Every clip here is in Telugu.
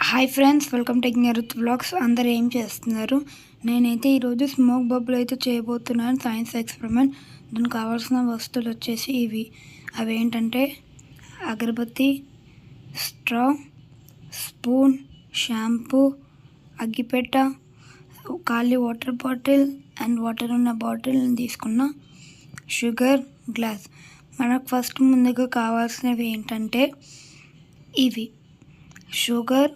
Hi friends, welcome to Ruth vlogs. అందరూ ఏం చేస్తున్నారు? నేనైతే ఈరోజు స్మోక్ బబుల్ అయితే చేయబోతున్నాను, సైన్స్ ఎక్స్పెరిమెంట్. దానికి కావాల్సిన వస్తువులు వచ్చేసి ఇవి. అవి ఏంటంటే అగరబత్తి, స్ట్రా, స్పూన్, షాంపూ, అగ్గిపెట్ట, ఖాళీ వాటర్ బాటిల్ అండ్ వాటర్ ఉన్న బాటిల్ని తీసుకున్న, షుగర్, గ్లాస్. మనకు ఫస్ట్ ముందుగా కావాల్సినవి ఏంటంటే ఇవి: షుగర్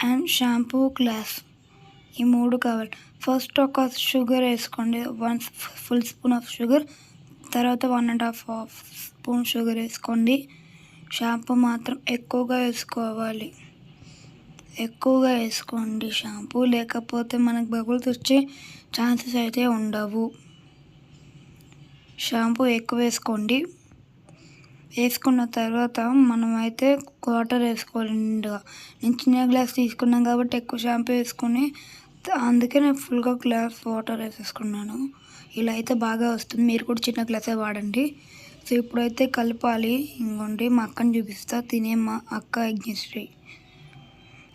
అండ్ షాంపూ, గ్లాస్. ఈ మూడు కావాలి. ఫస్ట్ ఒక షుగర్ వేసుకోండి, 1 ఫుల్ స్పూన్ ఆఫ్ షుగర్. తర్వాత 1.5 స్పూన్ షుగర్ వేసుకోండి. షాంపూ మాత్రం ఎక్కువగా వేసుకోవాలి, ఎక్కువగా వేసుకోండి షాంపూ, లేకపోతే మనకు బబుల్స్ వచ్చే ఛాన్సెస్ అయితే ఉండవు. షాంపూ ఎక్కువ వేసుకోండి. వేసుకున్న తర్వాత మనమైతే వాటర్ వేసుకోవాలి నిండుగా. నేను చిన్న గ్లాస్ తీసుకున్నాను కాబట్టి ఎక్కువ షాంపూ వేసుకుని, అందుకే నేను ఫుల్గా గ్లాస్ వాటర్ వేసేసుకున్నాను. ఇలా అయితే బాగా వస్తుంది. మీరు కూడా చిన్న గ్లాసే వాడండి. సో ఇప్పుడైతే కలపాలి. ఇంకోండి, మా అక్కని చూపిస్తా, తినే మా అక్క యజ్ఞశ్రీ.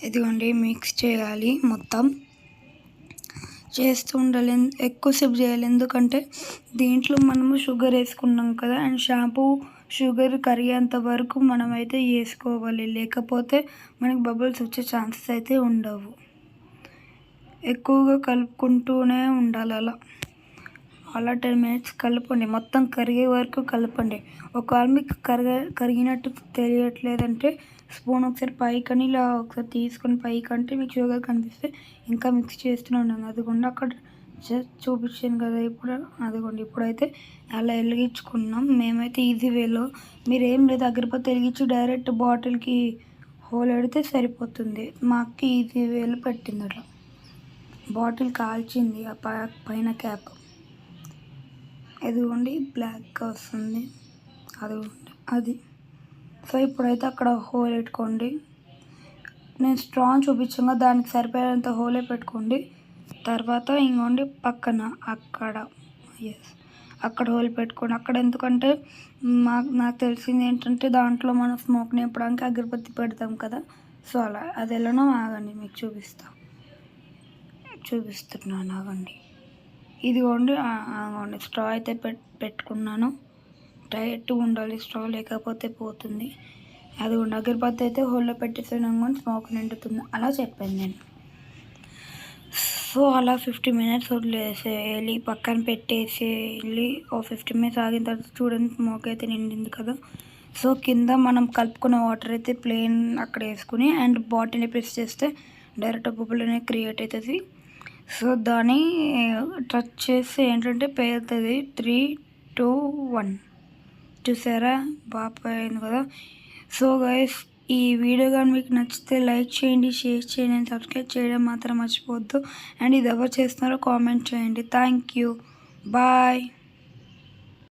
ఇదిగోండి, మిక్స్ చేయాలి. మొత్తం చేస్తూ ఉండాలి, ఎక్కువసేపు చేయాలి. ఎందుకంటే దీంట్లో మనము షుగర్ వేసుకున్నాం కదా, అండ్ షాంపూ షుగర్ కరిగేంత వరకు మనమైతే వేసుకోవాలి, లేకపోతే మనకి బబుల్స్ వచ్చే ఛాన్సెస్ అయితే ఉండవు. ఎక్కువగా కలుపుకుంటూనే ఉండాలి. అలా 10 మినిట్స్ కలపండి, మొత్తం కరిగే వరకు కలపండి. ఒకవేళ మీకు కరిగినట్టు తెలియట్లేదంటే స్పూన్ ఒకసారి పైకని ఇలా ఒకసారి తీసుకొని పైకంటే మీకు షుగర్ కనిపిస్తే ఇంకా మిక్స్ చేస్తూనే ఉన్నాను. అదిగోండి, అక్కడ చూపించాను కదా ఇప్పుడు. అదిగోండి, ఇప్పుడైతే అలా వెలిగించుకున్నాం. మేమైతే ఈజీ వేలో, మీరు ఏం లేదు, అగరబత్తి వెలిగించి డైరెక్ట్ బాటిల్కి హోల్ పెడితే సరిపోతుంది. మా అక్క ఈజీ వేలో పెట్టింది. అట్లా బాటిల్ కాల్చింది, ఆ పైన క్యాప్. ఎదుగుండి బ్లాక్గా వస్తుంది, అది. సో ఇప్పుడైతే అక్కడ హోల్ పెట్టుకోండి. నేను స్ట్రాంగ్ చూపించాను, దానికి సరిపోయేంత హోలే పెట్టుకోండి. తర్వాత ఇంకోండి పక్కన అక్కడ హోల్ పెట్టుకోండి. అక్కడ ఎందుకంటే నాకు తెలిసింది ఏంటంటే దాంట్లో మనం స్మోక్ నింపడానికి అగరబత్తి పెడతాం కదా. సో అలా అది ఎలానో ఆగండి, మీకు చూపిస్తున్నాను, ఆగండి. ఇదిగోండి, స్ట్రా అయితే పెట్టుకున్నాను. టైట్గా ఉండాలి స్ట్రా, లేకపోతే పోతుంది. అదిగోండి, అగరబత్తి అయితే హోల్లో పెట్టేసాను కానీ స్మోక్ నిండుతుంది. అలా చెప్పాను నేను. సో అలా 50 మినిట్స్ వదిలేసేయాలి, పక్కన పెట్టేసేయాలి. 50 మినిట్స్ ఆగిన తర్వాత చూడండి, స్మోక్ అయితే నిండింది కదా. సో కింద మనం కలుపుకున్న వాటర్ అయితే ప్లేన్ అక్కడ వేసుకుని, అండ్ బాటిల్ని ప్రెస్ చేస్తే డైరెక్ట్ బబుల్ అనేది క్రియేట్ అవుతుంది. సో దాన్ని టచ్ చేస్తే ఏంటంటే పేరుతుంది. 3, 2, 1 చూసారా, బాగా అయింది కదా. సో గైస్, ఈ వీడియో కానీ మీకు నచ్చితే లైక్ చేయండి, షేర్ చేయండి, అండ్ సబ్స్క్రైబ్ చేయడం మాత్రం మర్చిపోవద్దు. అండ్ ఇది ఎవరు చేస్తున్నారో కామెంట్ చేయండి. Thank you, bye.